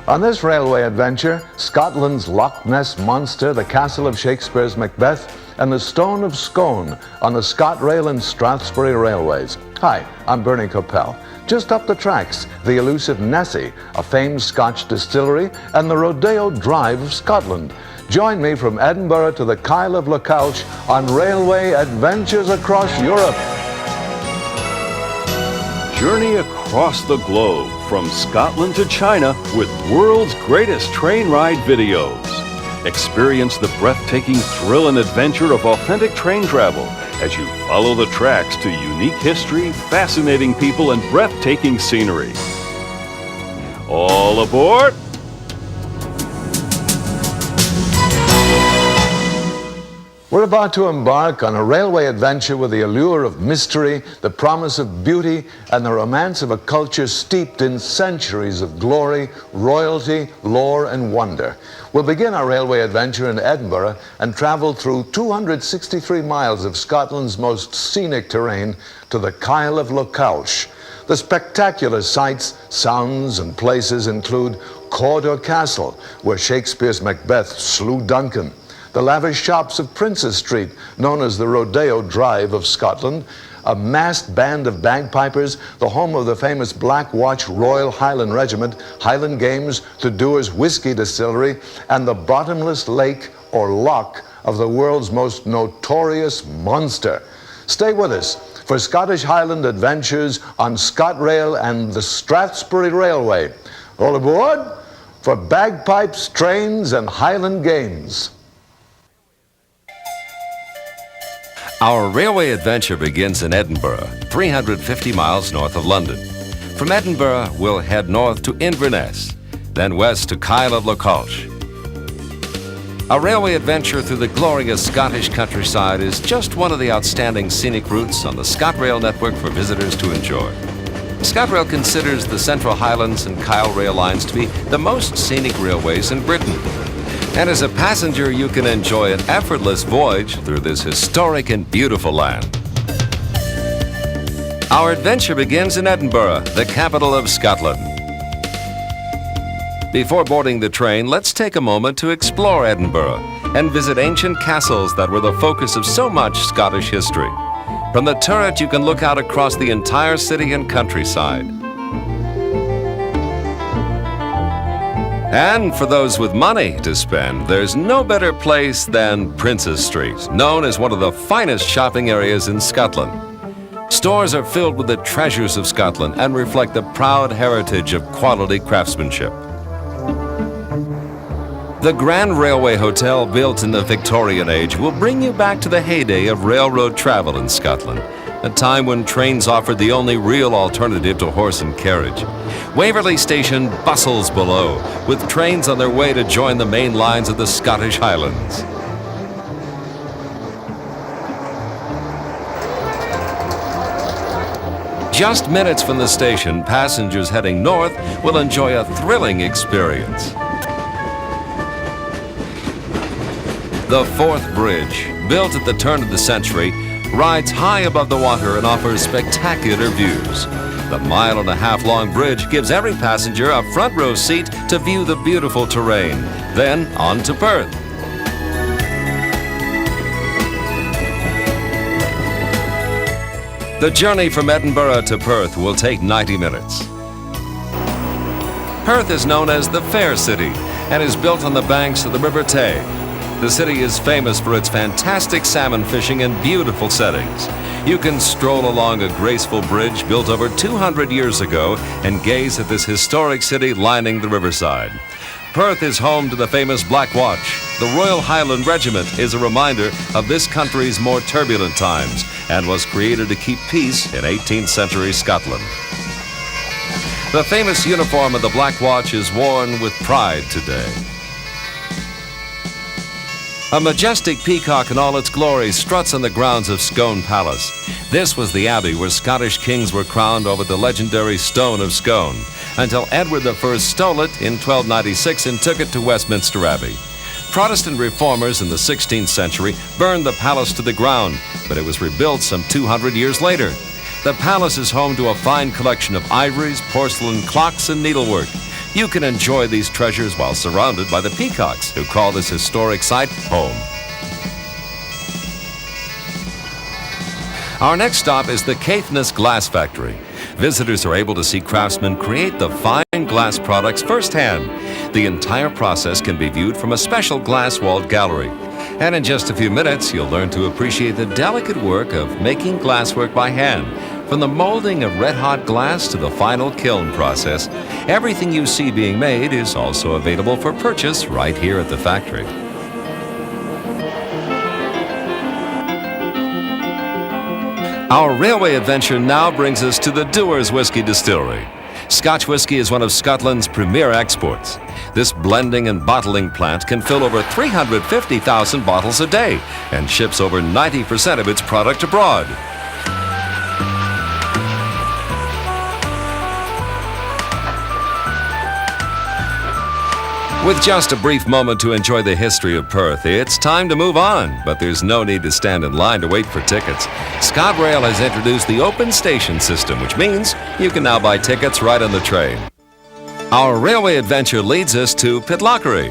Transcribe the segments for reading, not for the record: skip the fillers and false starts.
On this railway adventure, Scotland's Loch Ness monster, the castle of Shakespeare's Macbeth, and the stone of Scone on the Scotrail and Strathsprey Railways. Hi, I'm Bernie Kopell. Just up the tracks, the elusive Nessie, a famed Scotch distillery, and the Rodeo Drive of Scotland. Join me from Edinburgh to the Isle of Skye on railway adventures across Europe. Journey across the globe, from Scotland to China, with world's greatest train ride videos. Experience the breathtaking thrill and adventure of authentic train travel as you follow the tracks to unique history, fascinating people, and breathtaking scenery. All aboard! We're about to embark on a railway adventure with the allure of mystery, the promise of beauty, and the romance of a culture steeped in centuries of glory, royalty, lore, and wonder. We'll begin our railway adventure in Edinburgh and travel through 263 miles of Scotland's most scenic terrain to the Isle of Skye. The spectacular sights, sounds, and places include Cawdor Castle, where Shakespeare's Macbeth slew Duncan; the lavish shops of Princes Street, known as the Rodeo Drive of Scotland; a massed band of bagpipers, the home of the famous Black Watch Royal Highland Regiment, Highland Games, the Dewar's Whiskey Distillery, and the bottomless lake or loch of the world's most notorious monster. Stay with us for Scottish Highland adventures on Scotrail and the Strathsprey Railway. All aboard for bagpipes, trains, and Highland Games. Our railway adventure begins in Edinburgh, 350 miles north of London. From Edinburgh, we'll head north to Inverness, then west to Isle of Skye. A railway adventure through the glorious Scottish countryside is just one of the outstanding scenic routes on the Scotrail network for visitors to enjoy. Scotrail considers the Central Highlands and Kyle rail lines to be the most scenic railways in Britain. And as a passenger, you can enjoy an effortless voyage through this historic and beautiful land. Our adventure begins in Edinburgh, the capital of Scotland. Before boarding the train, let's take a moment to explore Edinburgh and visit ancient castles that were the focus of so much Scottish history. From the turret, you can look out across the entire city and countryside. And for those with money to spend, there's no better place than Princes Street, known as one of the finest shopping areas in Scotland. Stores are filled with the treasures of Scotland and reflect the proud heritage of quality craftsmanship. The Grand Railway Hotel, built in the Victorian age, will bring you back to the heyday of railroad travel in Scotland, a time when trains offered the only real alternative to horse and carriage. Waverley Station bustles below, with trains on their way to join the main lines of the Scottish Highlands. Just minutes from the station, passengers heading north will enjoy a thrilling experience. The Forth Bridge, built at the turn of the century, rides high above the water and offers spectacular views. The mile-and-a-half-long bridge gives every passenger a front row seat to view the beautiful terrain. Then on to Perth. The journey from Edinburgh to Perth will take 90 minutes. Perth is known as the Fair City and is built on the banks of the River Tay. The city is famous for its fantastic salmon fishing and beautiful settings. You can stroll along a graceful bridge built over 200 years ago and gaze at this historic city lining the riverside. Perth is home to the famous Black Watch. The Royal Highland Regiment is a reminder of this country's more turbulent times and was created to keep peace in 18th century Scotland. The famous uniform of the Black Watch is worn with pride today. A majestic peacock in all its glory struts on the grounds of Scone Palace. This was the abbey where Scottish kings were crowned over the legendary stone of Scone, until Edward I stole it in 1296 and took it to Westminster Abbey. Protestant reformers in the 16th century burned the palace to the ground, but it was rebuilt some 200 years later. The palace is home to a fine collection of ivories, porcelain, clocks, and needlework. You can enjoy these treasures while surrounded by the peacocks who call this historic site home. Our next stop is the Caithness Glass Factory. Visitors are able to see craftsmen create the fine glass products firsthand. The entire process can be viewed from a special glass-walled gallery. And in just a few minutes, you'll learn to appreciate the delicate work of making glasswork by hand. From the molding of red-hot glass to the final kiln process, everything you see being made is also available for purchase right here at the factory. Our railway adventure now brings us to the Dewar's Whisky Distillery. Scotch whisky is one of Scotland's premier exports. This blending and bottling plant can fill over 350,000 bottles a day and ships over 90% of its product abroad. With just a brief moment to enjoy the history of Perth, it's time to move on, but there's no need to stand in line to wait for tickets. Scotrail has introduced the open station system, which means you can now buy tickets right on the train. Our railway adventure leads us to Pitlochry.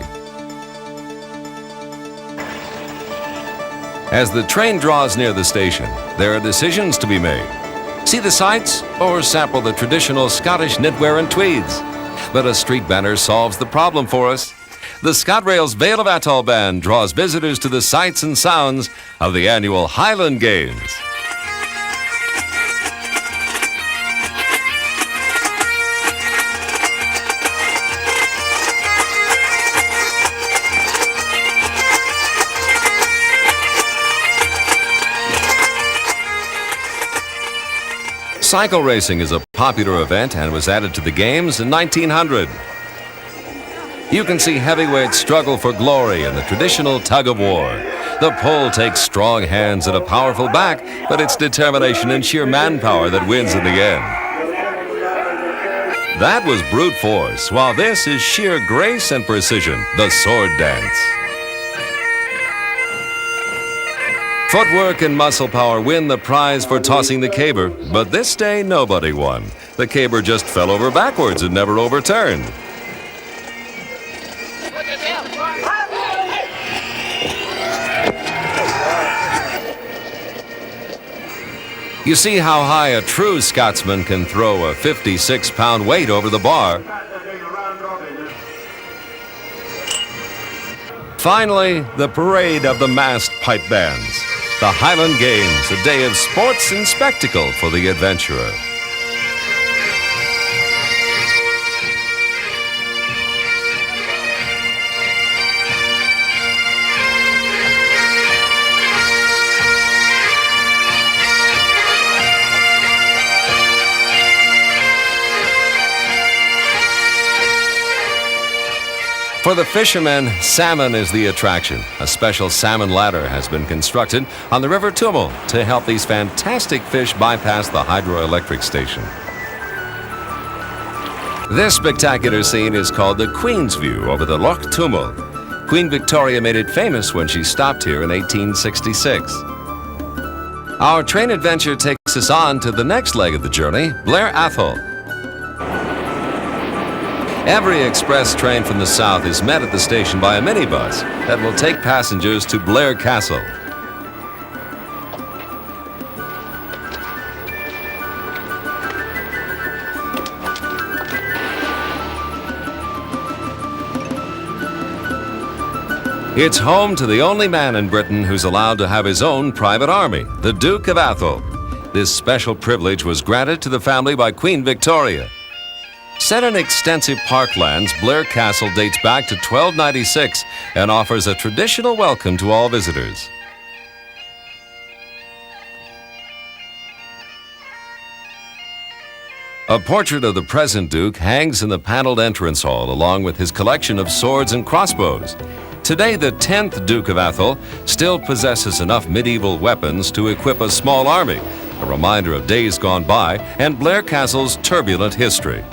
As the train draws near the station, there are decisions to be made. See the sights or sample the traditional Scottish knitwear and tweeds? But a street banner solves the problem for us. The Scotrail's Vale of Atholl Band draws visitors to the sights and sounds of the annual Highland Games. Cycle racing is a popular event and was added to the games in 1900. You can see heavyweights struggle for glory in the traditional tug-of-war. The pole takes strong hands and a powerful back, but it's determination and sheer manpower that wins in the end. That was brute force, while this is sheer grace and precision, the sword dance. Footwork and muscle power win the prize for tossing the caber, but this day nobody won. The caber just fell over backwards and never overturned. You see how high a true Scotsman can throw a 56-pound weight over the bar. Finally, the parade of the massed pipe bands. The Highland Games, a day of sports and spectacle for the adventurer. For the fishermen, salmon is the attraction. A special salmon ladder has been constructed on the River Tummel to help these fantastic fish bypass the hydroelectric station. This spectacular scene is called the Queen's View over the Loch Tummel. Queen Victoria made it famous when she stopped here in 1866. Our train adventure takes us on to the next leg of the journey, Blair Atholl. Every express train from the south is met at the station by a minibus that will take passengers to Blair Castle. It's home to the only man in Britain who's allowed to have his own private army, the Duke of Atholl. This special privilege was granted to the family by Queen Victoria. Set in extensive parklands, Blair Castle dates back to 1296 and offers a traditional welcome to all visitors. A portrait of the present Duke hangs in the paneled entrance hall along with his collection of swords and crossbows. Today, the 10th Duke of Atholl still possesses enough medieval weapons to equip a small army, a reminder of days gone by and Blair Castle's turbulent history.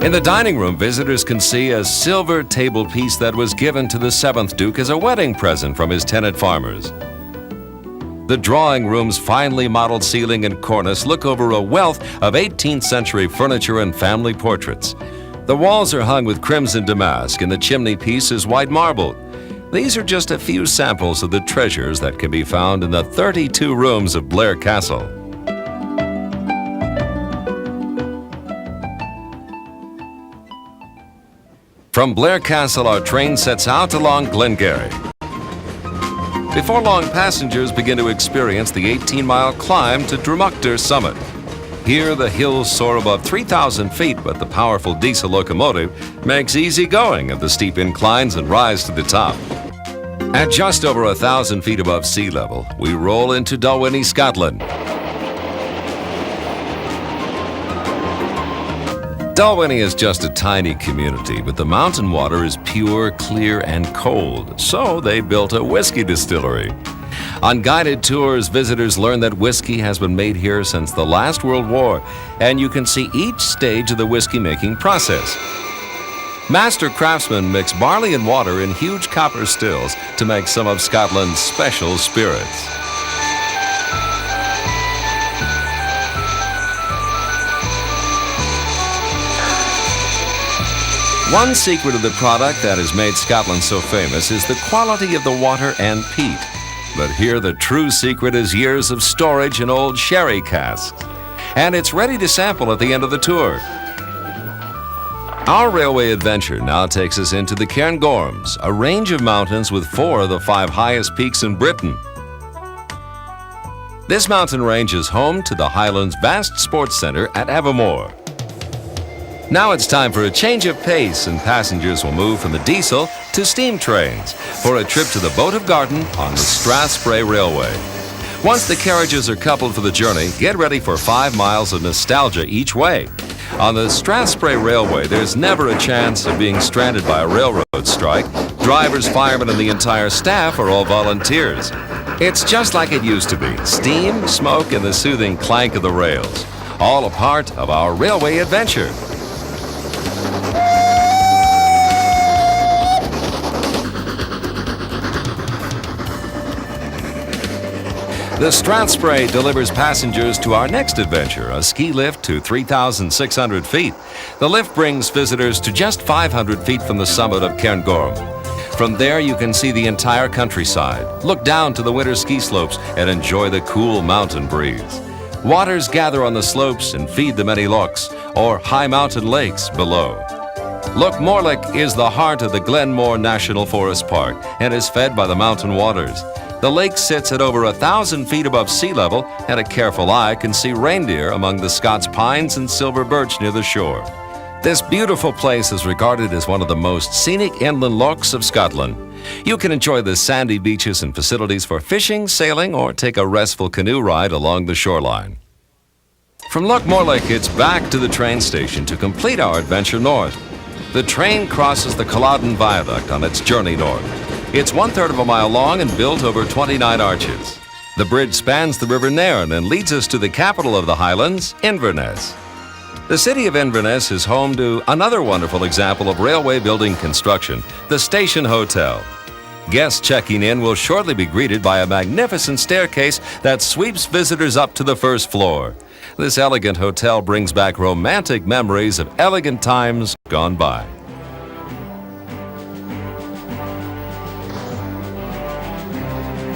In the dining room, visitors can see a silver table piece that was given to the 7th Duke as a wedding present from his tenant farmers. The drawing room's finely modeled ceiling and cornice look over a wealth of 18th century furniture and family portraits. The walls are hung with crimson damask and the chimney piece is white marble. These are just a few samples of the treasures that can be found in the 32 rooms of Blair Castle. From Blair Castle, our train sets out along Glengarry. Before long, passengers begin to experience the 18-mile climb to Drummuchtar summit. Here, the hills soar above 3,000 feet, but the powerful diesel locomotive makes easy going of the steep inclines and rise to the top. At just over 1,000 feet above sea level, we roll into Dalwhinnie, Scotland. Dalwhinnie is just a tiny community, but the mountain water is pure, clear, and cold, so they built a whiskey distillery. On guided tours, visitors learn that whiskey has been made here since the last World War, and you can see each stage of the whiskey-making process. Master craftsmen mix barley and water in huge copper stills to make some of Scotland's special spirits. One secret of the product that has made Scotland so famous is the quality of the water and peat. But here the true secret is years of storage in old sherry casks. And it's ready to sample at the end of the tour. Our railway adventure now takes us into the Cairngorms, a range of mountains with 4 of the 5 highest peaks in Britain. This mountain range is home to the Highland's vast sports centre at Abermore. Now it's time for a change of pace, and passengers will move from the diesel to steam trains for a trip to the Boat of Garden on the Strathsprey Railway. Once the carriages are coupled for the journey, get ready for 5 miles of nostalgia each way. On the Strathsprey Railway, there's never a chance of being stranded by a railroad strike. Drivers, firemen, and the entire staff are all volunteers. It's just like it used to be: steam, smoke, and the soothing clank of the rails. All a part of our railway adventure. The Strathspray delivers passengers to our next adventure, a ski lift to 3,600 feet. The lift brings visitors to just 500 feet from the summit of Cairngorm. From there, you can see the entire countryside, look down to the winter ski slopes, and enjoy the cool mountain breeze. Waters gather on the slopes and feed the many lochs, or high mountain lakes, below. Loch Morlich is the heart of the Glenmore National Forest Park and is fed by the mountain waters. The lake sits at over 1,000 feet above sea level, and a careful eye can see reindeer among the Scots pines and silver birch near the shore. This beautiful place is regarded as one of the most scenic inland lochs of Scotland. You can enjoy the sandy beaches and facilities for fishing, sailing, or take a restful canoe ride along the shoreline. From Loch Morlich, it's back to the train station to complete our adventure north. The train crosses the Culloden Viaduct on its journey north. It's 1/3 of a mile long and built over 29 arches. The bridge spans the River Nairn and leads us to the capital of the Highlands, Inverness. The city of Inverness is home to another wonderful example of railway building construction, the Station Hotel. Guests checking in will shortly be greeted by a magnificent staircase that sweeps visitors up to the first floor. This elegant hotel brings back romantic memories of elegant times gone by.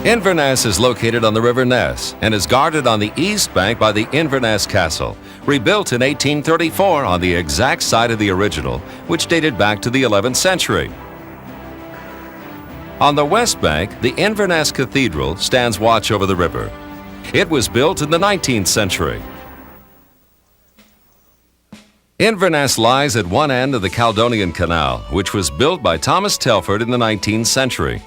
Inverness is located on the River Ness and is guarded on the east bank by the Inverness Castle, rebuilt in 1834 on the exact site of the original, which dated back to the 11th century. On the west bank, the Inverness Cathedral stands watch over the river. It was built in the 19th century. Inverness lies at one end of the Caledonian Canal, which was built by Thomas Telford in the 19th century.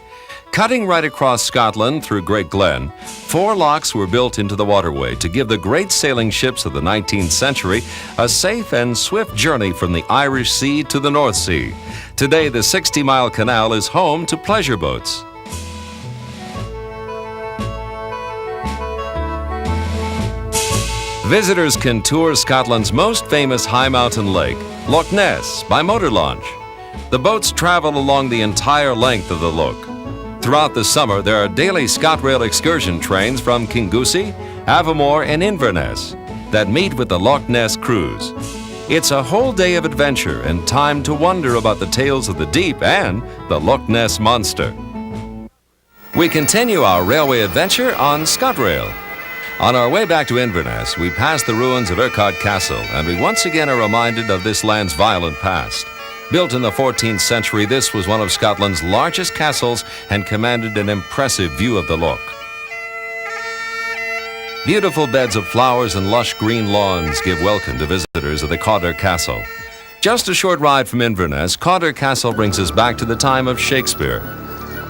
Cutting right across Scotland through Great Glen, 4 locks were built into the waterway to give the great sailing ships of the 19th century a safe and swift journey from the Irish Sea to the North Sea. Today, the 60-mile canal is home to pleasure boats. Visitors can tour Scotland's most famous high mountain lake, Loch Ness, by motor launch. The boats travel along the entire length of the loch. Throughout the summer, there are daily Scotrail excursion trains from Kingussie, Avamore, and Inverness that meet with the Loch Ness cruise. It's a whole day of adventure and time to wonder about the tales of the deep and the Loch Ness monster. We continue our railway adventure on Scotrail. On our way back to Inverness, we pass the ruins of Cawdor Castle, and we once again are reminded of this land's violent past. Built in the 14th century, this was one of Scotland's largest castles and commanded an impressive view of the loch. Beautiful beds of flowers and lush green lawns give welcome to visitors of the Cawdor Castle. Just a short ride from Inverness, Cawdor Castle brings us back to the time of Shakespeare.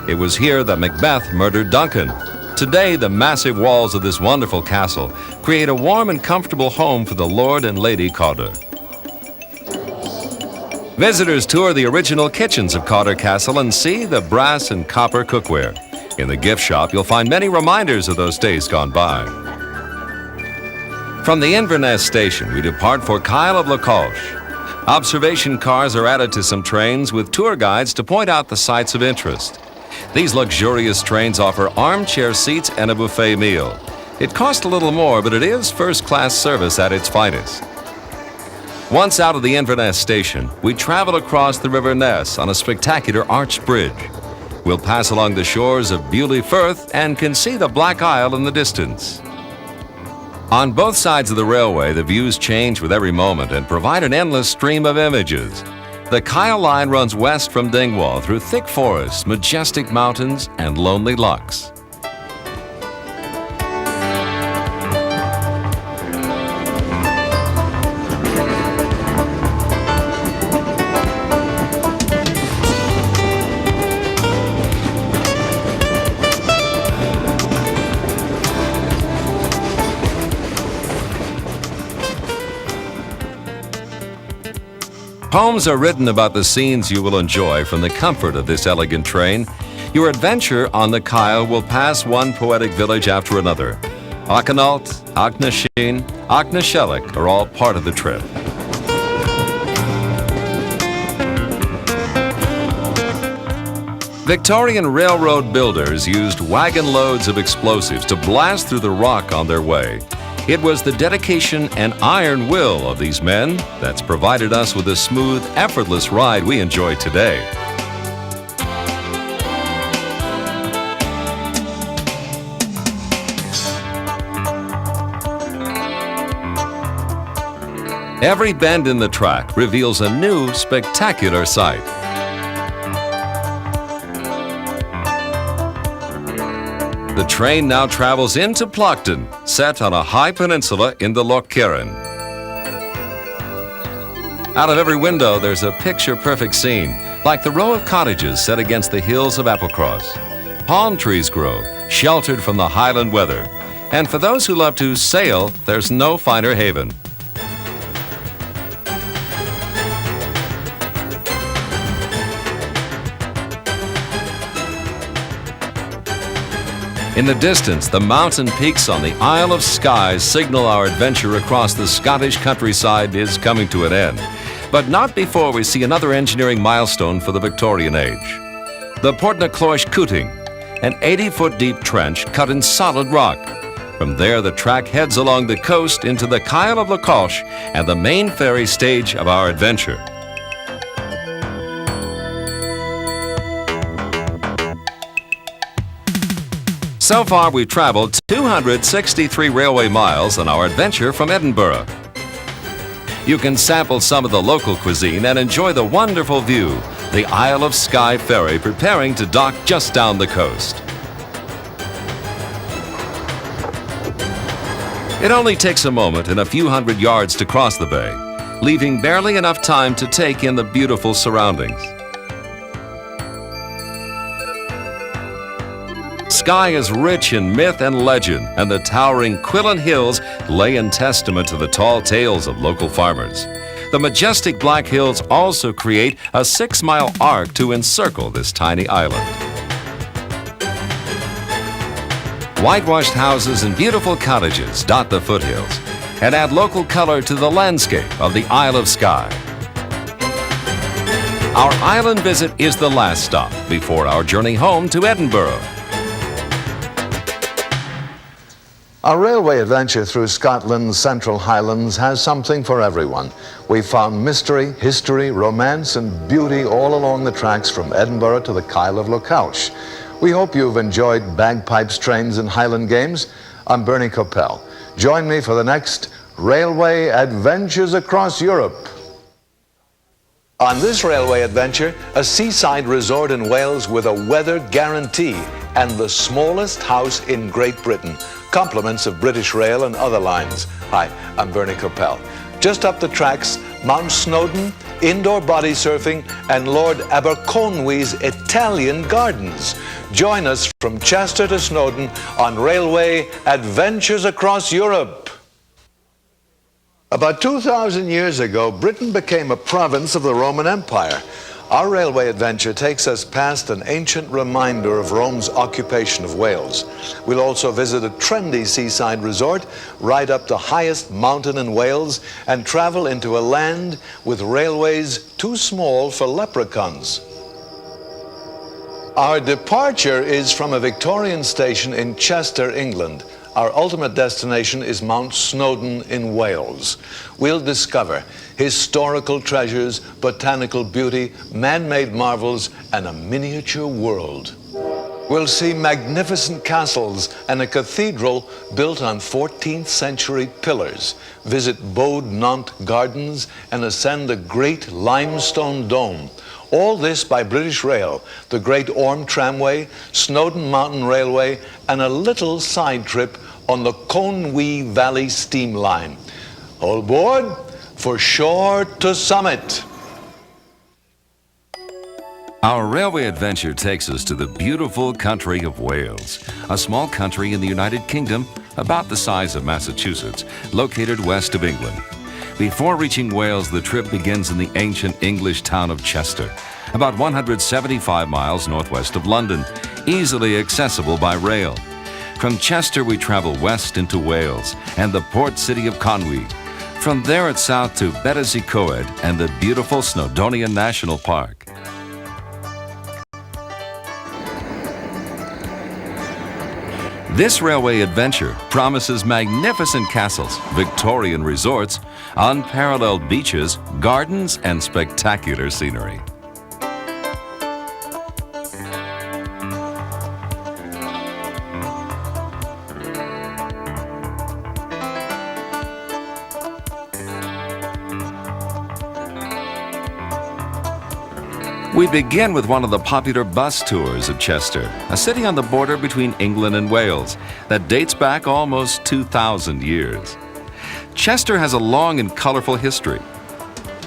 It was here that Macbeth murdered Duncan. Today, the massive walls of this wonderful castle create a warm and comfortable home for the Lord and Lady Cawdor. Visitors tour the original kitchens of Cawdor Castle and see the brass and copper cookware. In the gift shop, you'll find many reminders of those days gone by. From the Inverness station, we depart for Isle of Skye. Observation cars are added to some trains with tour guides to point out the sites of interest. These luxurious trains offer armchair seats and a buffet meal. It costs a little more, but it is first-class service at its finest. Once out of the Inverness station, we travel across the River Ness on a spectacular arched bridge. We'll pass along the shores of Bewley Firth and can see the Black Isle in the distance. On both sides of the railway, the views change with every moment and provide an endless stream of images. The Kyle line runs west from Dingwall through thick forests, majestic mountains, and lonely lochs. Poems are written about the scenes you will enjoy from the comfort of this elegant train. Your adventure on the Kyle will pass one poetic village after another. Auchenalt, Auchnasheen, Auchnashellick are all part of the trip. Victorian railroad builders used wagon loads of explosives to blast through the rock on their way. It was the dedication and iron will of these men that's provided us with the smooth, effortless ride we enjoy today. Every bend in the track reveals a new, spectacular sight. The train now travels into Pitlochry, set on a high peninsula in the Loch Carron. Out of every window, there's a picture-perfect scene, like the row of cottages set against the hills of Applecross. Palm trees grow, sheltered from the Highland weather. And for those who love to sail, there's no finer haven. In the distance, the mountain peaks on the Isle of Skye signal our adventure across the Scottish countryside is coming to an end. But not before we see another engineering milestone for the Victorian age. The Portnacloish Cooting, an 80-foot deep trench cut in solid rock. From there, the track heads along the coast into the Isle of Skye and the main ferry stage of our adventure. So far, we've traveled 263 railway miles on our adventure from Edinburgh. You can sample some of the local cuisine and enjoy the wonderful view, the Isle of Skye ferry preparing to dock just down the coast. It only takes a moment and a few hundred yards to cross the bay, leaving barely enough time to take in the beautiful surroundings. Skye is rich in myth and legend, and the towering Quillan Hills lay in testament to the tall tales of local farmers. The majestic Black Hills also create a 6-mile arc to encircle this tiny island. Whitewashed houses and beautiful cottages dot the foothills and add local color to the landscape of the Isle of Skye. Our island visit is the last stop before our journey home to Edinburgh. Our railway adventure through Scotland's Central Highlands has something for everyone. We found mystery, history, romance, and beauty all along the tracks from Edinburgh to the Isle of Skye. We hope you've enjoyed bagpipes, trains, and Highland games. I'm Bernie Kopell. Join me for the next Railway Adventures Across Europe. On this railway adventure, a seaside resort in Wales with a weather guarantee and the smallest house in Great Britain. Compliments of British Rail and other lines. Hi, I'm Bernie Kopell. Just up the tracks, Mount Snowdon, indoor body surfing, and Lord Aberconwy's Italian gardens. Join us from Chester to Snowdon on Railway Adventures Across Europe. About 2,000 years ago, Britain became a province of the Roman Empire. Our railway adventure takes us past an ancient reminder of Rome's occupation of Wales. We'll also visit a trendy seaside resort, ride up the highest mountain in Wales, and travel into a land with railways too small for leprechauns. Our departure is from a Victorian station in Chester, England. Our ultimate destination is Mount Snowdon in Wales. We'll discover historical treasures, botanical beauty, man-made marvels, and a miniature world. We'll see magnificent castles and a cathedral built on 14th century pillars, visit Bode Nantes Gardens, and ascend the great limestone dome. All this by British Rail, the great Orme Tramway, Snowdon Mountain Railway, and a little side trip on the Conway Valley steam line. All aboard for shore to summit. Our railway adventure takes us to the beautiful country of Wales, a small country in the United Kingdom about the size of Massachusetts, located west of England. Before reaching Wales, the trip begins in the ancient English town of Chester, about 175 miles northwest of London, easily accessible by rail. From Chester, we travel west into Wales and the port city of Conway. From there, it's south to Betws-y-Coed and the beautiful Snowdonian National Park. This railway adventure promises magnificent castles, Victorian resorts, unparalleled beaches, gardens, and spectacular scenery. We begin with one of the popular bus tours of Chester, a city on the border between England and Wales that dates back almost 2,000 years. Chester has a long and colorful history.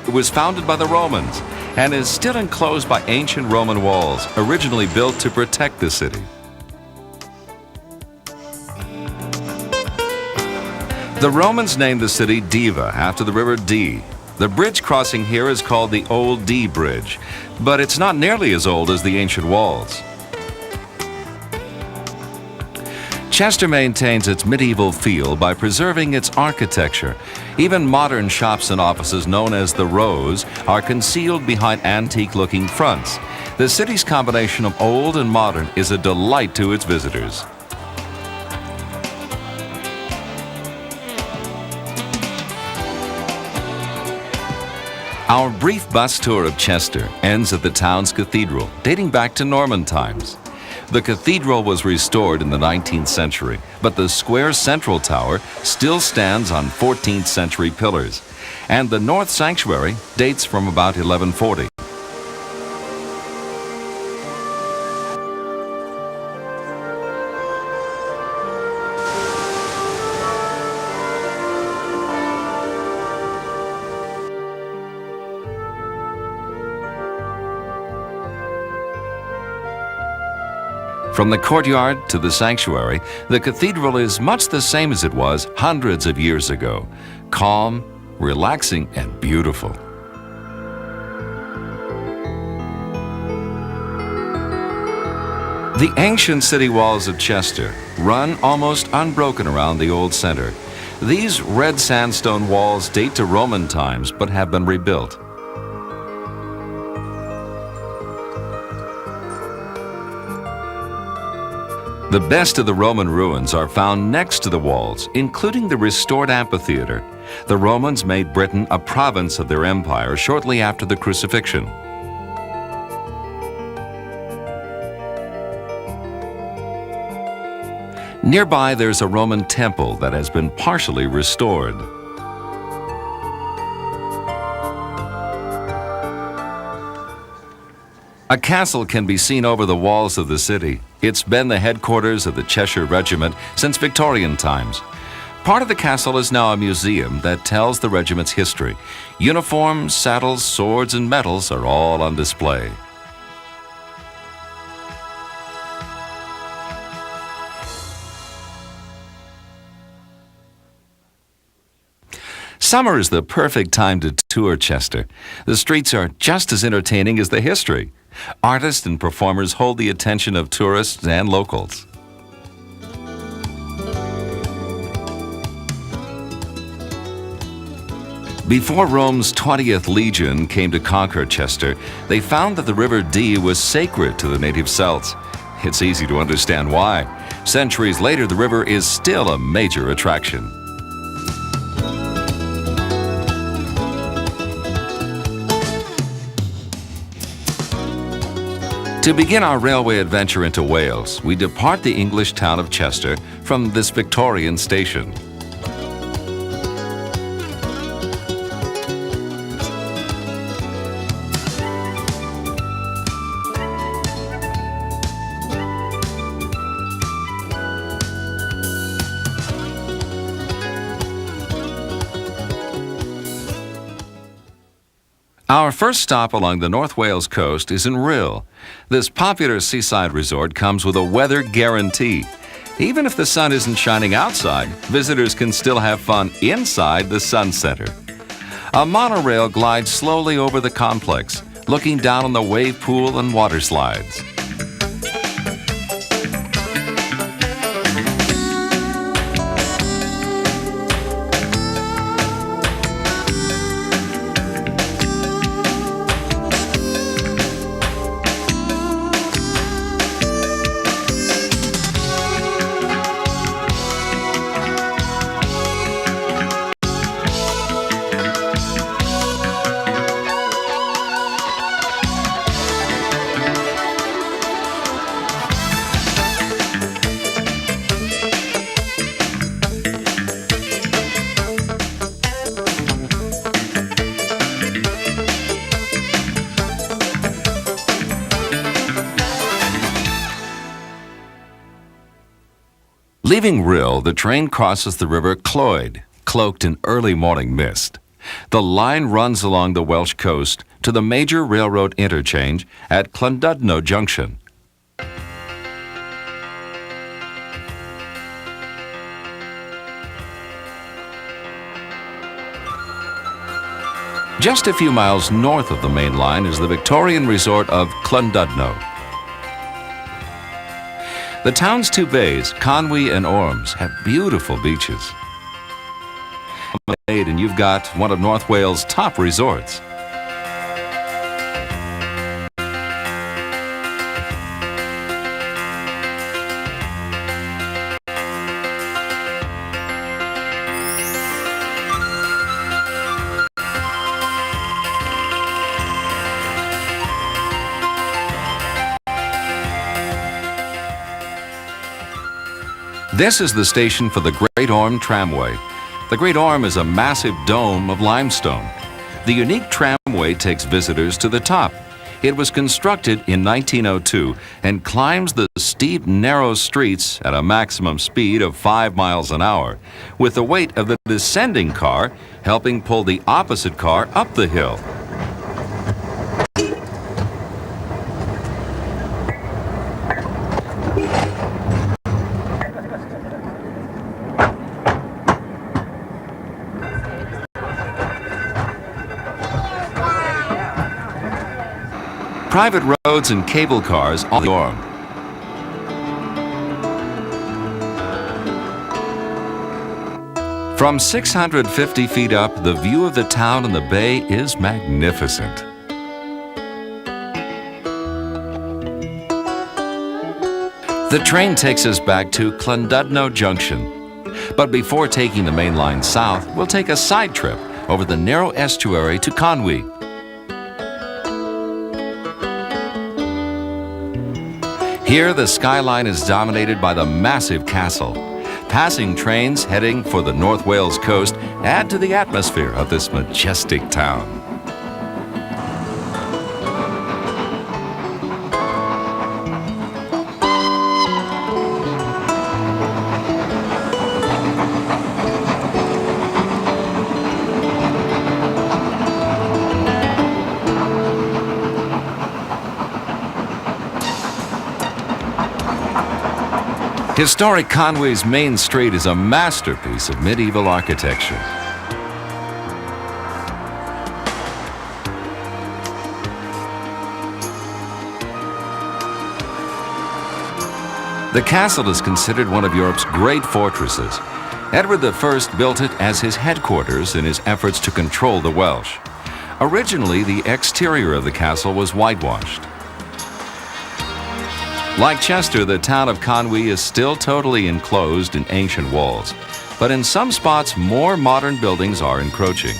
It was founded by the Romans and is still enclosed by ancient Roman walls, originally built to protect the city. The Romans named the city Diva after the river Dee. The bridge crossing here is called the Old Dee Bridge, but it's not nearly as old as the ancient walls. Chester maintains its medieval feel by preserving its architecture. Even modern shops and offices known as the Rows are concealed behind antique-looking fronts. The city's combination of old and modern is a delight to its visitors. Our brief bus tour of Chester ends at the town's cathedral, dating back to Norman times. The cathedral was restored in the 19th century, but the square central tower still stands on 14th century pillars, and the north sanctuary dates from about 1140. From the courtyard to the sanctuary, the cathedral is much the same as it was hundreds of years ago. Calm, relaxing, and beautiful. The ancient city walls of Chester run almost unbroken around the old center. These red sandstone walls date to Roman times but have been rebuilt. The best of the Roman ruins are found next to the walls, including the restored amphitheater. The Romans made Britain a province of their empire shortly after the crucifixion. Nearby, there's a Roman temple that has been partially restored. A castle can be seen over the walls of the city. It's been the headquarters of the Cheshire Regiment since Victorian times. Part of the castle is now a museum that tells the regiment's history. Uniforms, saddles, swords, and medals are all on display. Summer is the perfect time to tour Chester. The streets are just as entertaining as the history. Artists and performers hold the attention of tourists and locals. Before Rome's 20th Legion came to conquer Chester, they found that the River Dee was sacred to the native Celts. It's easy to understand why. Centuries later, the river is still a major attraction. To begin our railway adventure into Wales, we depart the English town of Chester from this Victorian station. Our first stop along the North Wales coast is in Rhyl. This popular seaside resort comes with a weather guarantee. Even if the sun isn't shining outside, visitors can still have fun inside the Sun Centre. A monorail glides slowly over the complex, looking down on the wave pool and water slides. Leaving Rhyl, the train crosses the River Clwyd, cloaked in early morning mist. The line runs along the Welsh coast to the major railroad interchange at Llandudno Junction. Just a few miles north of the main line is the Victorian resort of Llandudno. The town's two bays, Conway and Orme, have beautiful beaches. And you've got one of North Wales' top resorts. This is the station for the Great Orme Tramway. The Great Orme is a massive dome of limestone. The unique tramway takes visitors to the top. It was constructed in 1902 and climbs the steep, narrow streets at a maximum speed of 5 miles an hour, with the weight of the descending car helping pull the opposite car up the hill. Private roads and cable cars on the Orme. From 650 feet up, the view of the town and the bay is magnificent. The train takes us back to Llandudno Junction. But before taking the main line south, we'll take a side trip over the narrow estuary to Conway. Here, the skyline is dominated by the massive castle. Passing trains heading for the North Wales coast add to the atmosphere of this majestic town. Historic Conway's main street is a masterpiece of medieval architecture. The castle is considered one of Europe's great fortresses. Edward I built it as his headquarters in his efforts to control the Welsh. Originally, the exterior of the castle was whitewashed. Like Chester, the town of Conway is still totally enclosed in ancient walls, but in some spots, more modern buildings are encroaching.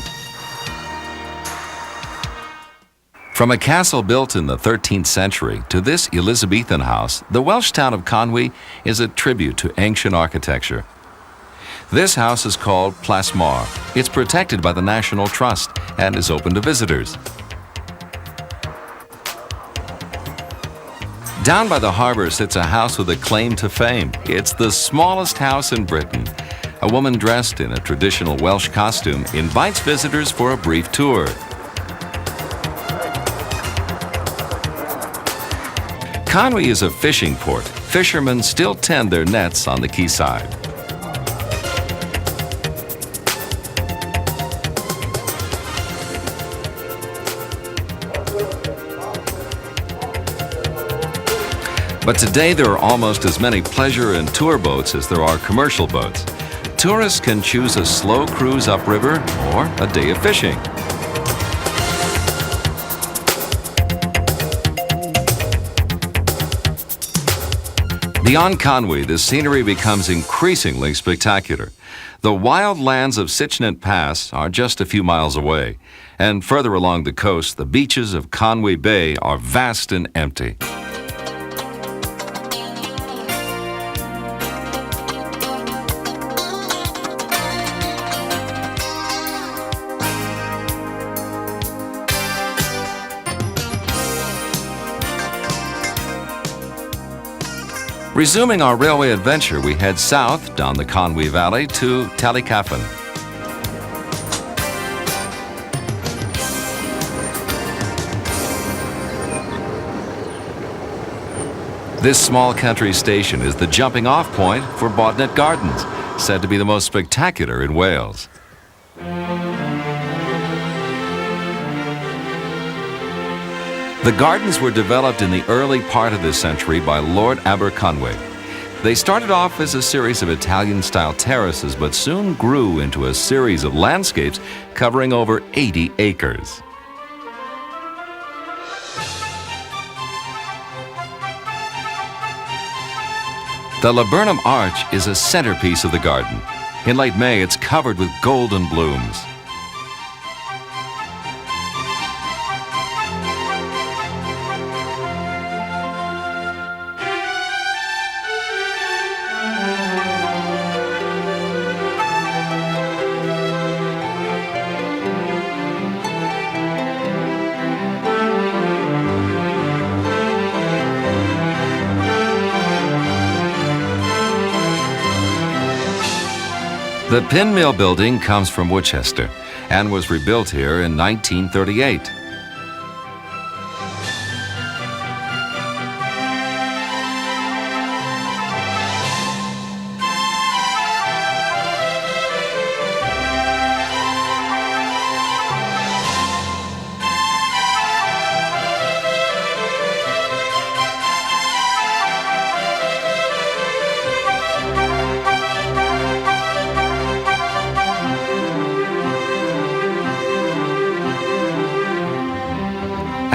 From a castle built in the 13th century to this Elizabethan house, the Welsh town of Conway is a tribute to ancient architecture. This house is called Plasmar. It's protected by the National Trust and is open to visitors. Down by the harbor sits a house with a claim to fame. It's the smallest house in Britain. A woman dressed in a traditional Welsh costume invites visitors for a brief tour. Conway is a fishing port. Fishermen still tend their nets on the quayside. But today there are almost as many pleasure and tour boats as there are commercial boats. Tourists can choose a slow cruise upriver or a day of fishing. Beyond Conway, the scenery becomes increasingly spectacular. The wild lands of Sychnant Pass are just a few miles away, and further along the coast, the beaches of Conway Bay are vast and empty. Resuming our railway adventure, we head south down the Conway Valley to Ballycaffin. This small country station is the jumping-off point for Bodnet Gardens, said to be the most spectacular in Wales. The gardens were developed in the early part of this century by Lord Aberconway. They started off as a series of Italian-style terraces, but soon grew into a series of landscapes covering over 80 acres. The Laburnum Arch is a centerpiece of the garden. In late May, it's covered with golden blooms. The Pin Mill building comes from Worcester and was rebuilt here in 1938.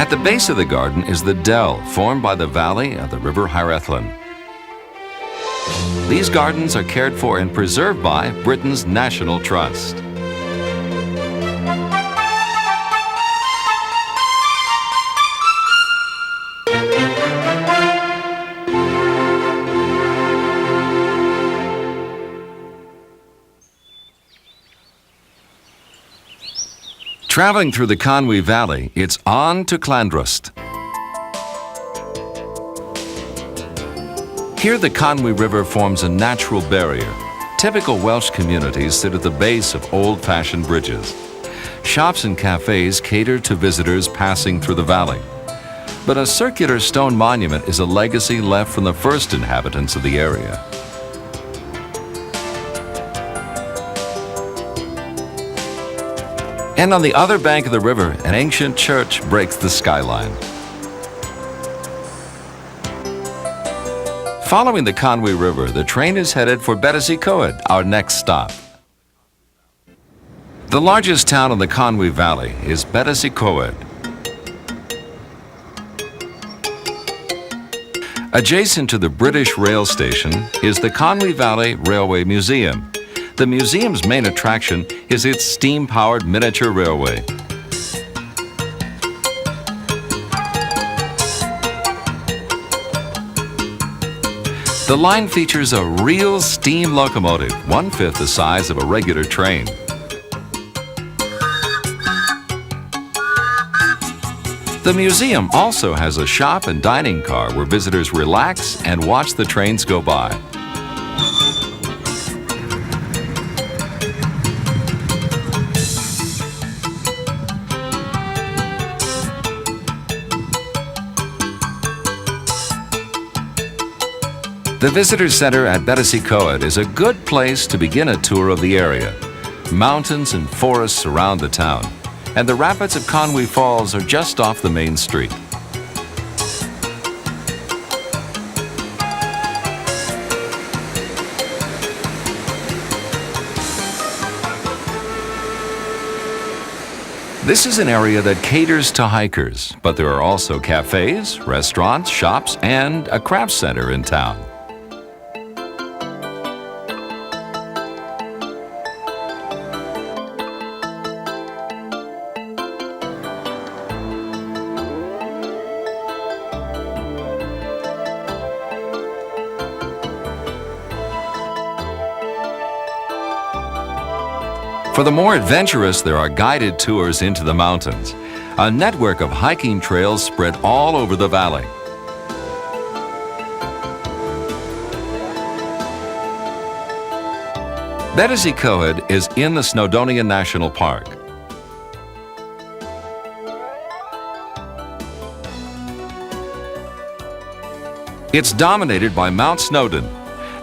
At the base of the garden is the dell formed by the valley of the River Hierethlin. These gardens are cared for and preserved by Britain's National Trust. Traveling through the Conway Valley, it's on to Llandrwst. Here the Conway River forms a natural barrier. Typical Welsh communities sit at the base of old-fashioned bridges. Shops and cafes cater to visitors passing through the valley. But a circular stone monument is a legacy left from the first inhabitants of the area. And on the other bank of the river, an ancient church breaks the skyline. Following the Conway River, the train is headed for Betws-y-Coed, our next stop. The largest town in the Conway Valley is Betws-y-Coed. Adjacent to the British rail station is the Conway Valley Railway Museum. The museum's main attraction is its steam-powered miniature railway. The line features a real steam locomotive, 1/5 the size of a regular train. The museum also has a shop and dining car where visitors relax and watch the trains go by. The Visitor Center at Betws-y-Coed is a good place to begin a tour of the area. Mountains and forests surround the town, and the rapids of Conway Falls are just off the main street. This is an area that caters to hikers, but there are also cafes, restaurants, shops, and a craft center in town. For the more adventurous, there are guided tours into the mountains. A network of hiking trails spread all over the valley. Betws-y-Coed is in the Snowdonian National Park. It's dominated by Mount Snowdon.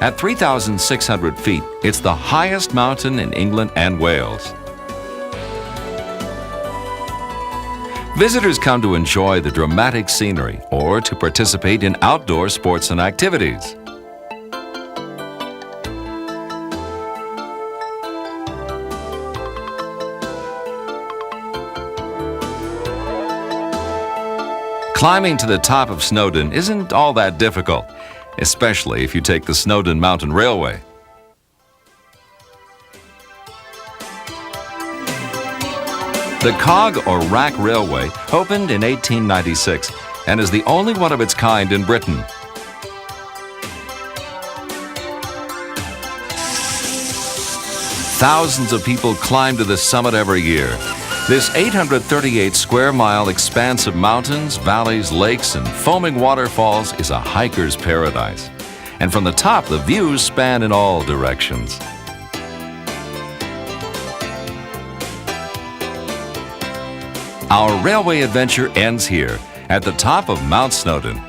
At 3,600 feet, it's the highest mountain in England and Wales. Visitors come to enjoy the dramatic scenery or to participate in outdoor sports and activities. Climbing to the top of Snowdon isn't all that difficult, especially if you take the Snowdon Mountain Railway. The Cog or Rack Railway opened in 1896 and is the only one of its kind in Britain. Thousands of people climb to the summit every year. This 838 square mile expanse of mountains, valleys, lakes, and foaming waterfalls is a hiker's paradise. And from the top, the views span in all directions. Our railway adventure ends here, at the top of Mount Snowdon.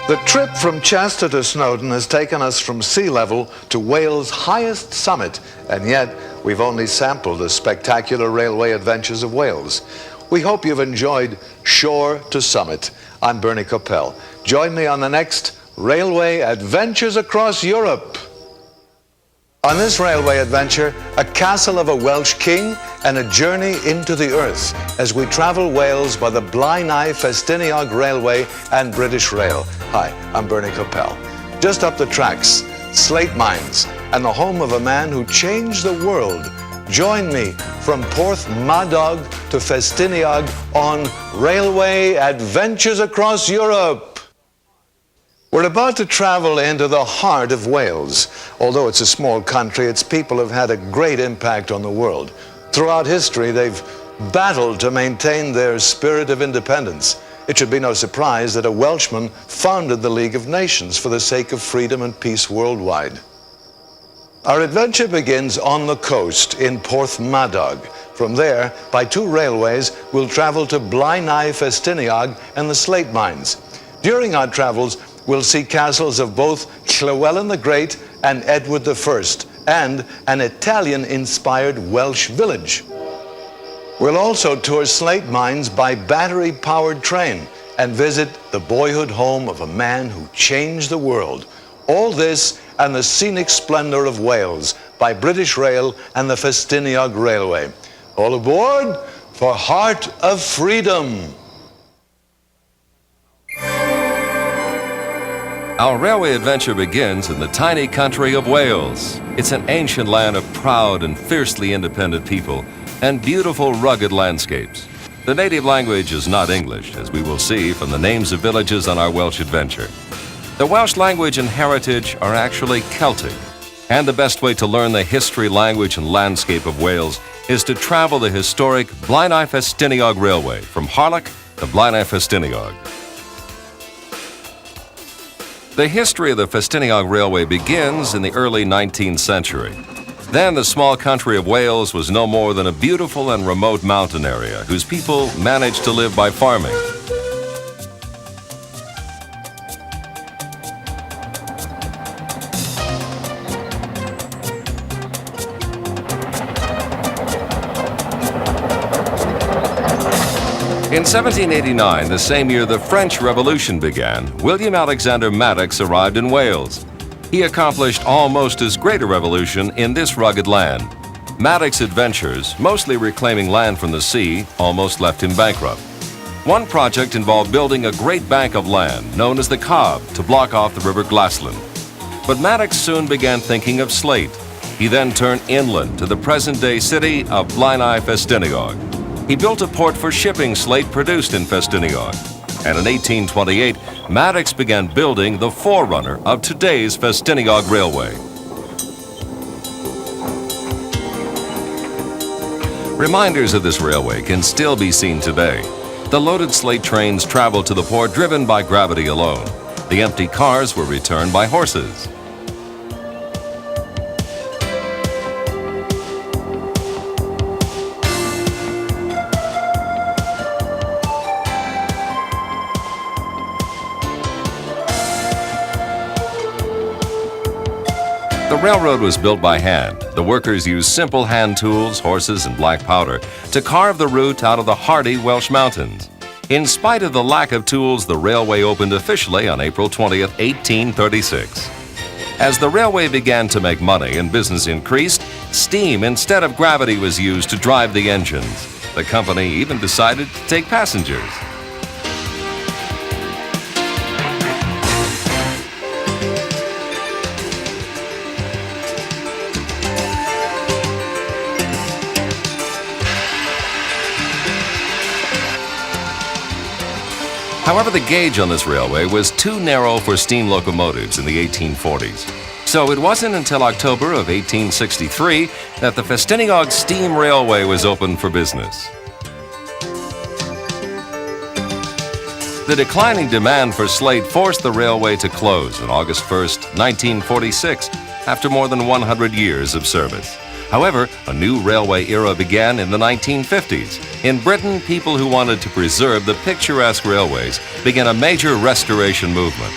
The trip from Chester to Snowdon has taken us from sea level to Wales' highest summit, and yet we've only sampled the spectacular railway adventures of Wales. We hope you've enjoyed Shore to Summit. I'm Bernie Kopell. Join me on the next Railway Adventures Across Europe. On this railway adventure, a castle of a Welsh king and a journey into the earth as we travel Wales by the Blaenau Ffestiniog Railway and British Rail. Hi, I'm Bernie Kopell. Just up the tracks, slate mines, and the home of a man who changed the world. Join me from Porthmadog to Ffestiniog on Railway Adventures Across Europe. We're about to travel into the heart of Wales. Although it's a small country, its people have had a great impact on the world. Throughout history, they've battled to maintain their spirit of independence. It should be no surprise that a Welshman founded the League of Nations for the sake of freedom and peace worldwide. Our adventure begins on the coast in Porthmadog. From there, by 2 railways, we'll travel to Blaenau Ffestiniog and the slate mines. During our travels, we'll see castles of both Llywelyn the Great and Edward I, and an Italian-inspired Welsh village. We'll also tour slate mines by battery-powered train and visit the boyhood home of a man who changed the world. All this and the scenic splendor of Wales by British Rail and the Ffestiniog Railway. All aboard for Heart of Freedom. Our railway adventure begins in the tiny country of Wales. It's an ancient land of proud and fiercely independent people and beautiful rugged landscapes. The native language is not English, as we will see from the names of villages on our Welsh adventure. The Welsh language and heritage are actually Celtic, and the best way to learn the history, language, and landscape of Wales is to travel the historic Blaenau Ffestiniog Railway from Harlech to Blaenau Ffestiniog. The history of the Ffestiniog Railway begins in the early 19th century. Then the small country of Wales was no more than a beautiful and remote mountain area whose people managed to live by farming. In 1789, the same year the French Revolution began, William Alexander Maddox arrived in Wales. He accomplished almost as great a revolution in this rugged land. Maddox's adventures, mostly reclaiming land from the sea, almost left him bankrupt. One project involved building a great bank of land, known as the Cobb, to block off the River Glassland. But Maddox soon began thinking of slate. He then turned inland to the present-day city of Blaenau Ffestiniog. He built a port for shipping slate produced in Ffestiniog. And in 1828, Maddox began building the forerunner of today's Ffestiniog Railway. Reminders of this railway can still be seen today. The loaded slate trains traveled to the port driven by gravity alone. The empty cars were returned by horses. The railroad was built by hand. The workers used simple hand tools, horses, and black powder to carve the route out of the hardy Welsh mountains. In spite of the lack of tools, the railway opened officially on April 20th, 1836. As the railway began to make money and business increased, steam instead of gravity was used to drive the engines. The company even decided to take passengers. However, the gauge on this railway was too narrow for steam locomotives in the 1840s. So it wasn't until October of 1863 that the Ffestiniog Steam Railway was opened for business. The declining demand for slate forced the railway to close on August 1st, 1946, after more than 100 years of service. However, a new railway era began in the 1950s. In Britain, people who wanted to preserve the picturesque railways began a major restoration movement.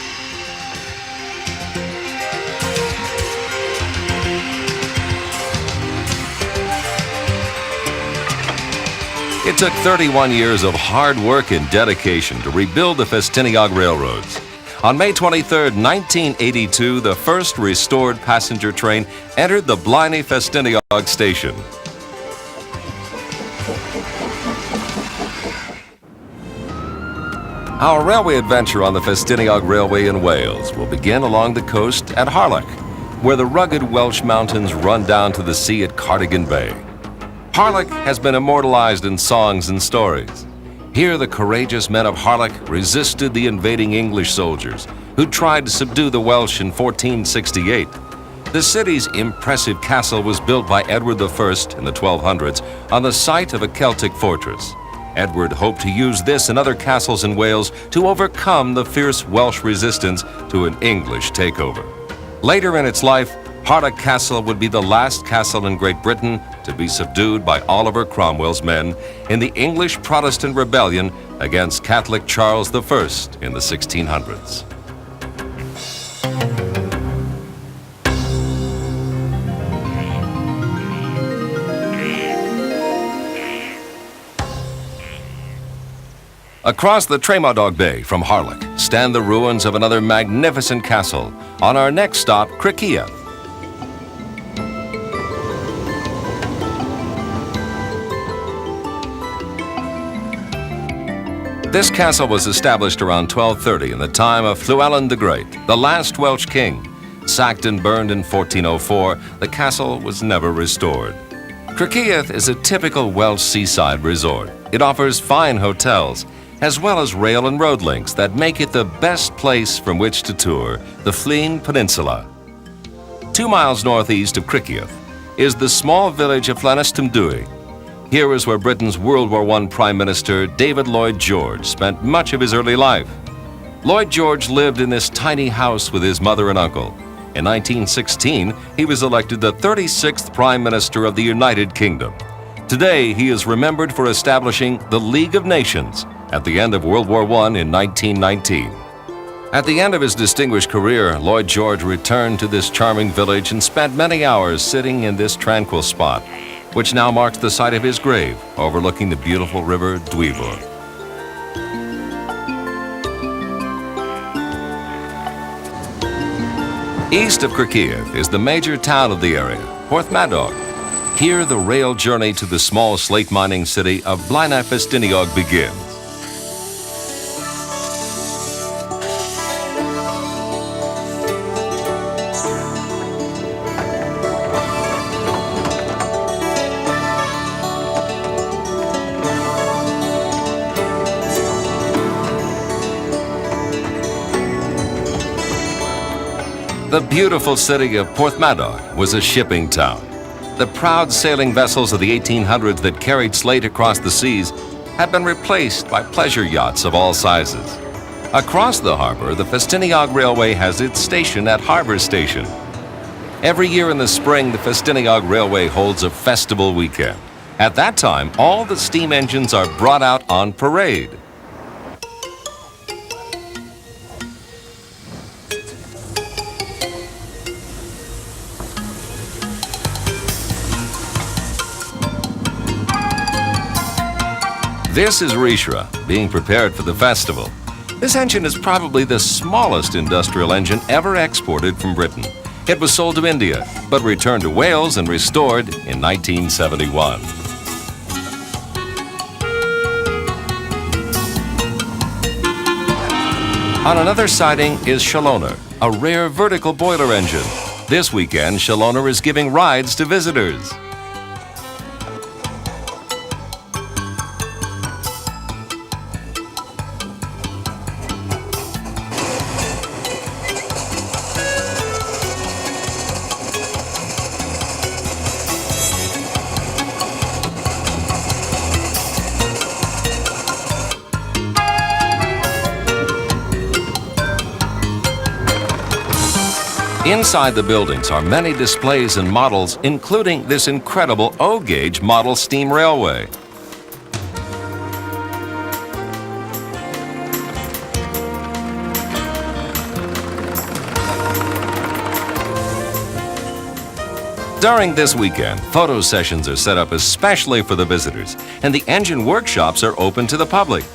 It took 31 years of hard work and dedication to rebuild the Ffestiniog railroads. On May 23, 1982, the first restored passenger train entered the Blaenau Ffestiniog station. Our railway adventure on the Ffestiniog Railway in Wales will begin along the coast at Harlech, where the rugged Welsh mountains run down to the sea at Cardigan Bay. Harlech has been immortalized in songs and stories. Here, the courageous men of Harlech resisted the invading English soldiers who tried to subdue the Welsh in 1468. The city's impressive castle was built by Edward I in the 1200s on the site of a Celtic fortress. Edward hoped to use this and other castles in Wales to overcome the fierce Welsh resistance to an English takeover. Later in its life, Harlech Castle would be the last castle in Great Britain to be subdued by Oliver Cromwell's men in the English Protestant rebellion against Catholic Charles I in the 1600s. Across the Tramway Bay from Harlech stand the ruins of another magnificent castle. On our next stop, Criccieth. This castle was established around 1230 in the time of Llewellyn the Great, the last Welsh king. Sacked and burned in 1404, the castle was never restored. Criccieth is a typical Welsh seaside resort. It offers fine hotels, as well as rail and road links that make it the best place from which to tour the Flein Peninsula. 2 miles northeast of Criccieth is the small village of Llanystumdwy. Here is where Britain's World War I Prime Minister David Lloyd George spent much of his early life. Lloyd George lived in this tiny house with his mother and uncle. In 1916, he was elected the 36th Prime Minister of the United Kingdom. Today, he is remembered for establishing the League of Nations at the end of World War I in 1919. At the end of his distinguished career, Lloyd George returned to this charming village and spent many hours sitting in this tranquil spot, which now marks the site of his grave, overlooking the beautiful river Dwyfor. East of Criccieth is the major town of the area, Porthmadog. Here, the rail journey to the small slate mining city of Blaenau Ffestiniog begins. The beautiful city of Porthmadog was a shipping town. The proud sailing vessels of the 1800s that carried slate across the seas had been replaced by pleasure yachts of all sizes. Across the harbor, the Ffestiniog Railway has its station at Harbour Station. Every year in the spring, the Ffestiniog Railway holds a festival weekend. At that time, all the steam engines are brought out on parade. This is Rishra, being prepared for the festival. This engine is probably the smallest industrial engine ever exported from Britain. It was sold to India, but returned to Wales and restored in 1971. On another siding is Shalloner, a rare vertical boiler engine. This weekend, Shalloner is giving rides to visitors. Inside the buildings are many displays and models, including this incredible O-gauge model steam railway. During this weekend, photo sessions are set up especially for the visitors, and the engine workshops are open to the public.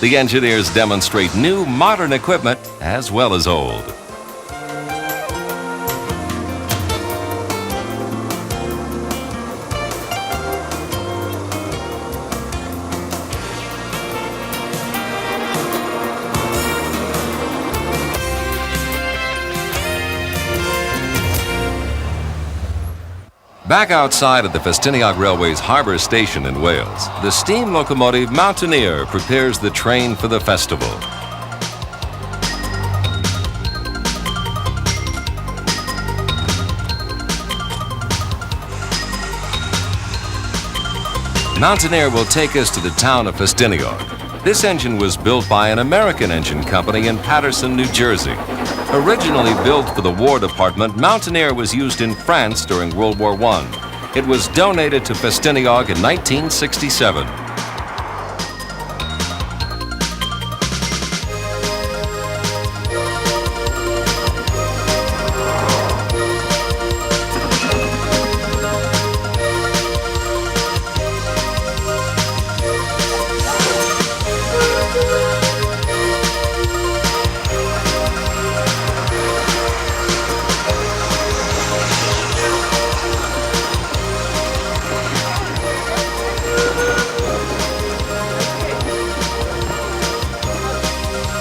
The engineers demonstrate new, modern equipment as well as old. Back outside at the Ffestiniog Railway's harbour station in Wales, the steam locomotive Mountaineer prepares the train for the festival. Mountaineer will take us to the town of Ffestiniog. This engine was built by an American engine company in Paterson, New Jersey. Originally built for the War Department, Mountaineer was used in France during World War I. It was donated to Ffestiniog in 1967.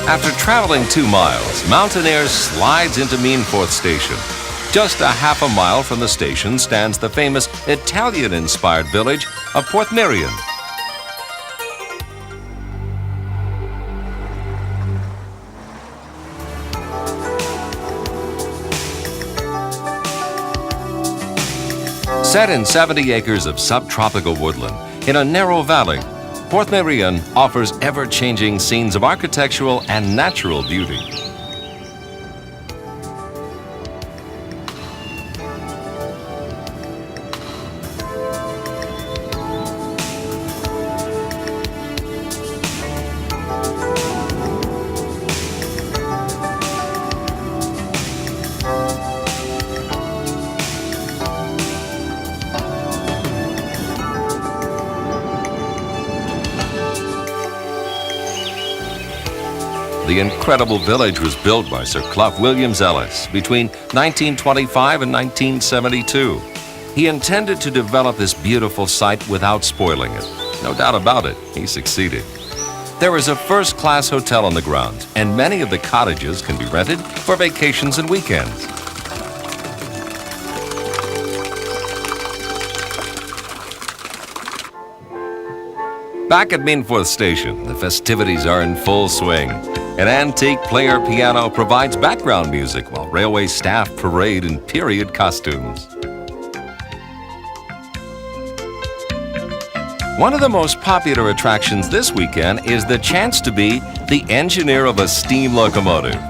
After traveling 2 miles, Mountaineer slides into Meanforth Station. Just a half a mile from the station stands the famous Italian-inspired village of Porthmeirion. Set in 70 acres of subtropical woodland in a narrow valley, Porthmeirion offers ever-changing scenes of architectural and natural beauty. The incredible village was built by Sir Clough Williams Ellis between 1925 and 1972. He intended to develop this beautiful site without spoiling it. No doubt about it, he succeeded. There is a first-class hotel on the grounds, and many of the cottages can be rented for vacations and weekends. Back at Meanforth Station, the festivities are in full swing. An antique player piano provides background music while railway staff parade in period costumes. One of the most popular attractions this weekend is the chance to be the engineer of a steam locomotive.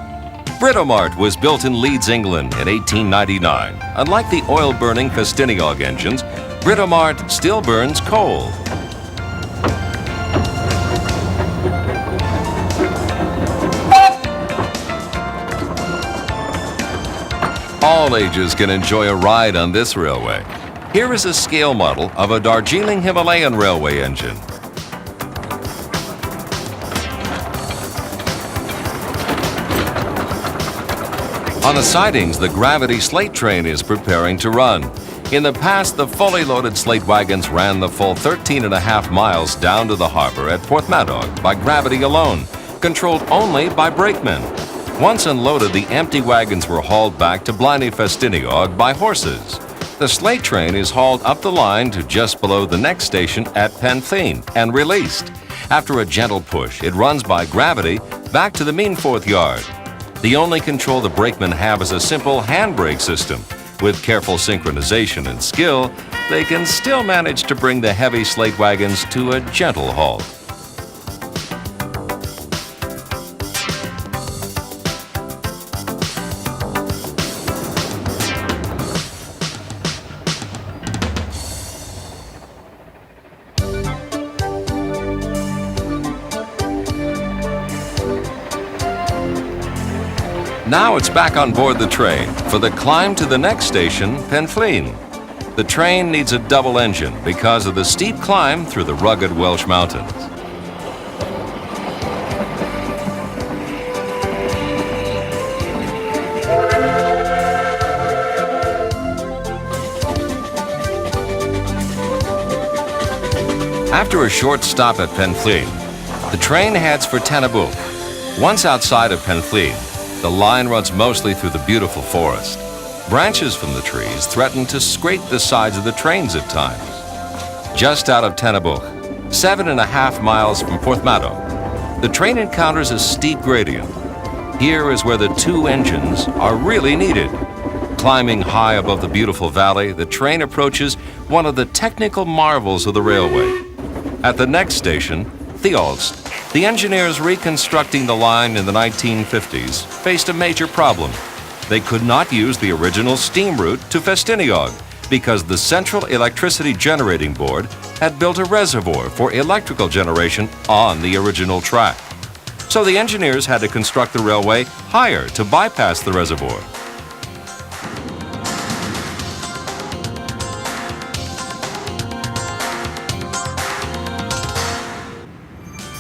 Britomart was built in Leeds, England in 1899. Unlike the oil-burning Ffestiniog engines, Britomart still burns coal. All ages can enjoy a ride on this railway. Here is a scale model of a Darjeeling Himalayan railway engine. On the sidings, the gravity slate train is preparing to run. In the past, the fully loaded slate wagons ran the full 13.5 miles down to the harbor at Porthmadog by gravity alone, controlled only by brakemen. Once unloaded, the empty wagons were hauled back to Blaenau Ffestiniog by horses. The slate train is hauled up the line to just below the next station at Penflein and released. After a gentle push, it runs by gravity back to the Meanforth yard. The only control the brakemen have is a simple handbrake system. With careful synchronization and skill, they can still manage to bring the heavy slate wagons to a gentle halt. Now it's back on board the train for the climb to the next station, Penflein. The train needs a double engine because of the steep climb through the rugged Welsh mountains. After a short stop at Penflein, the train heads for Tannabouc. Once outside of Penflein, the line runs mostly through the beautiful forest. Branches from the trees threaten to scrape the sides of the trains at times. Just out of Tannabouc, 7.5 miles from Porthmadog, the train encounters a steep gradient. Here is where the two engines are really needed. Climbing high above the beautiful valley, the train approaches one of the technical marvels of the railway. At the next station, Thialst, the engineers reconstructing the line in the 1950s faced a major problem. They could not use the original steam route to Ffestiniog because the Central Electricity Generating Board had built a reservoir for electrical generation on the original track. So the engineers had to construct the railway higher to bypass the reservoir.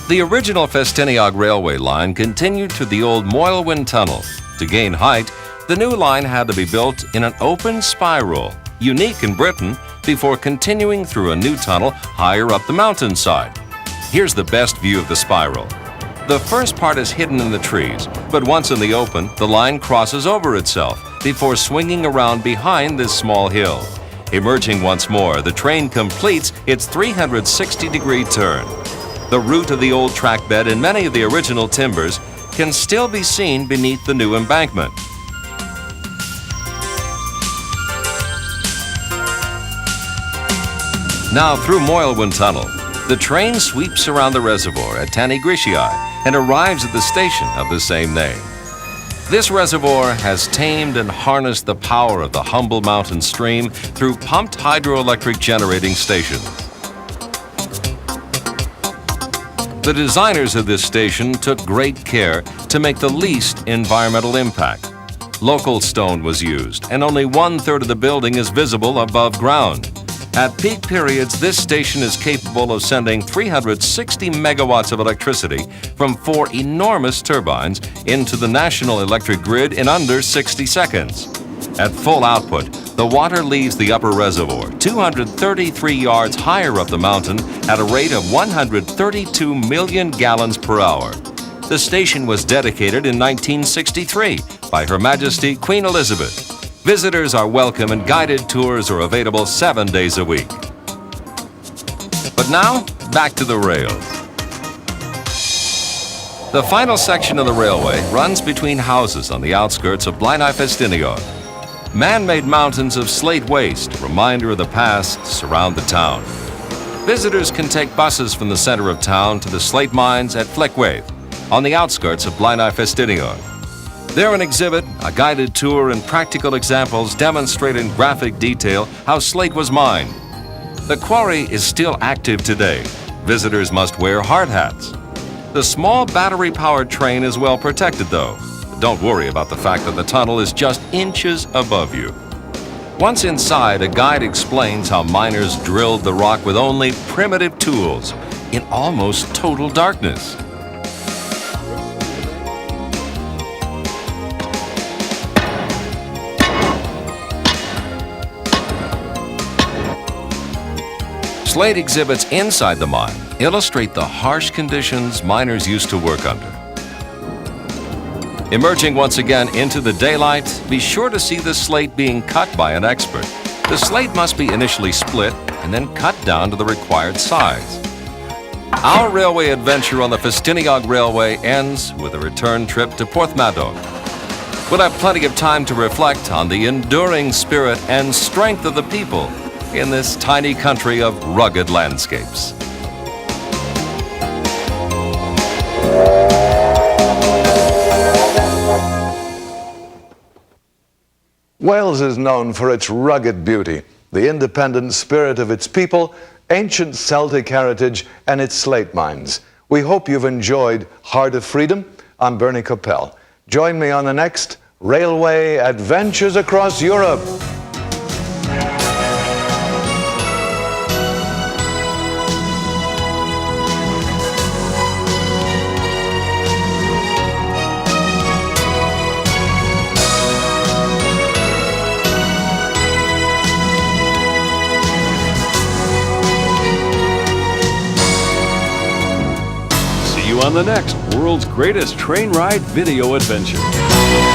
The original Ffestiniog railway line continued to the old Moylwyn Tunnel. To gain height, the new line had to be built in an open spiral, unique in Britain, before continuing through a new tunnel higher up the mountainside. Here's the best view of the spiral. The first part is hidden in the trees, but once in the open, the line crosses over itself before swinging around behind this small hill. Emerging once more, the train completes its 360-degree turn. The root of the old track bed and many of the original timbers can still be seen beneath the new embankment. Now through Moylwyn Tunnel, the train sweeps around the reservoir at Tanigrishiai and arrives at the station of the same name. This reservoir has tamed and harnessed the power of the humble mountain stream through pumped hydroelectric generating stations. The designers of this station took great care to make the least environmental impact. Local stone was used, and only 1/3 of the building is visible above ground. At peak periods, this station is capable of sending 360 megawatts of electricity from 4 enormous turbines into the national electric grid in under 60 seconds. At full output, the water leaves the upper reservoir 233 yards higher up the mountain at a rate of 132 million gallons per hour. The station was dedicated in 1963 by Her Majesty Queen Elizabeth. Visitors are welcome and guided tours are available 7 days a week. But now, back to the rail. The final section of the railway runs between houses on the outskirts of Blaenau Ffestiniog. Man-made mountains of slate waste, a reminder of the past, surround the town. Visitors can take buses from the center of town to the slate mines at Fleckwaith, on the outskirts of Blaenau Ffestiniog. There an exhibit, a guided tour, and practical examples demonstrate in graphic detail how slate was mined. The quarry is still active today. Visitors must wear hard hats. The small battery-powered train is well protected though. Don't worry about the fact that the tunnel is just inches above you. Once inside, a guide explains how miners drilled the rock with only primitive tools in almost total darkness. Slate exhibits inside the mine illustrate the harsh conditions miners used to work under. Emerging once again into the daylight, be sure to see the slate being cut by an expert. The slate must be initially split and then cut down to the required size. Our railway adventure on the Ffestiniog Railway ends with a return trip to Porthmadog. We'll have plenty of time to reflect on the enduring spirit and strength of the people in this tiny country of rugged landscapes. Wales is known for its rugged beauty, the independent spirit of its people, ancient Celtic heritage, and its slate mines. We hope you've enjoyed Heart of Freedom. I'm Bernie Kopell. Join me on the next Railway Adventures Across Europe. the next World's Greatest Train Ride Video Adventure.